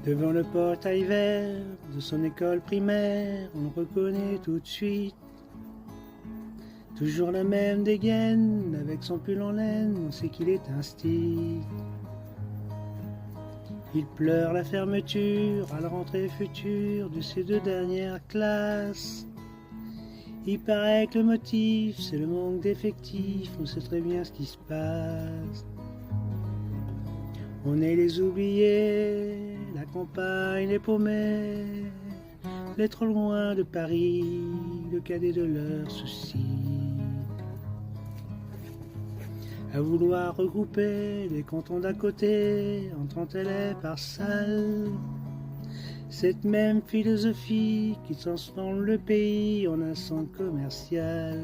Devant le portail vert de son école primaire, on le reconnaît tout de suite. Toujours la même dégaine, avec son pull en laine, on sait qu'il est un style. Il pleure la fermeture à la rentrée future de ses 2 dernières classes. Il paraît que le motif, c'est le manque d'effectifs, on sait très bien ce qui se passe. On est les oubliés, la campagne, les paumés, les trop loin de Paris, le cadet de leurs soucis. À vouloir regrouper les cantons d'à côté en 30 élèves par salle, cette même philosophie qui transforme le pays en un centre commercial.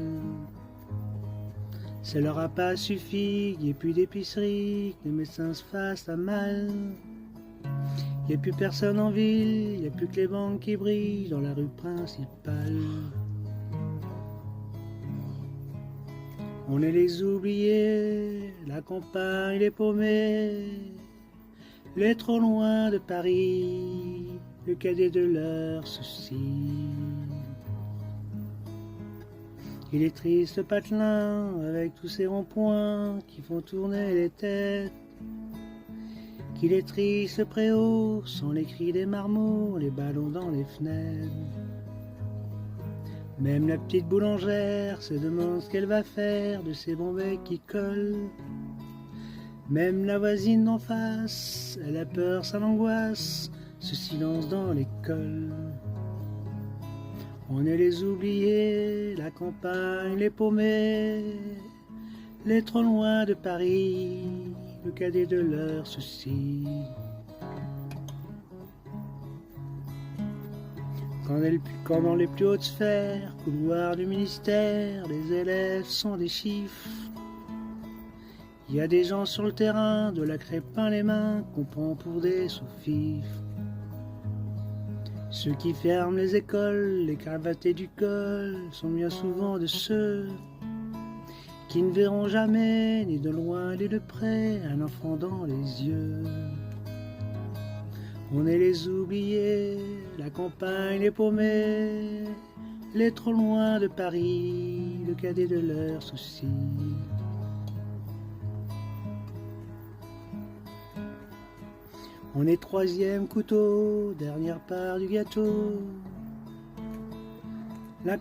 Ça leur a pas suffi, y ait plus d'épicerie, que les médecins se fassent à mal. Y a plus personne en ville, y a plus que les banques qui brillent dans la rue principale. On est les oubliés, la campagne, les paumés, les trop loin de Paris, le cadet de leurs soucis. Il est triste le patelin, avec tous ces ronds-points qui font tourner les têtes. Qu'il est triste le préau, sans les cris des marmots, les ballons dans les fenêtres. Même la petite boulangère se demande ce qu'elle va faire de ces bons becs qui collent. Même la voisine d'en face, elle a peur, ça l'angoisse, ce silence dans l'école. On est les oubliés, la campagne, les paumés, les trop loin de Paris, le cadet de leurs soucis. Quand dans les plus hautes sphères, couloirs du ministère, les élèves sont des chiffres. Il y a des gens sur le terrain, de la crêpe plein les mains, qu'on prend pour des sous-fifres. Ceux qui ferment les écoles, les cravatés du col, sont bien souvent de ceux qui ne verront jamais, ni de loin ni de près, un enfant dans les yeux. On est les oubliés, la campagne, les paumés, les trop loin de Paris, le cadet de leurs soucis. On est 3e couteau, dernière part du gâteau. La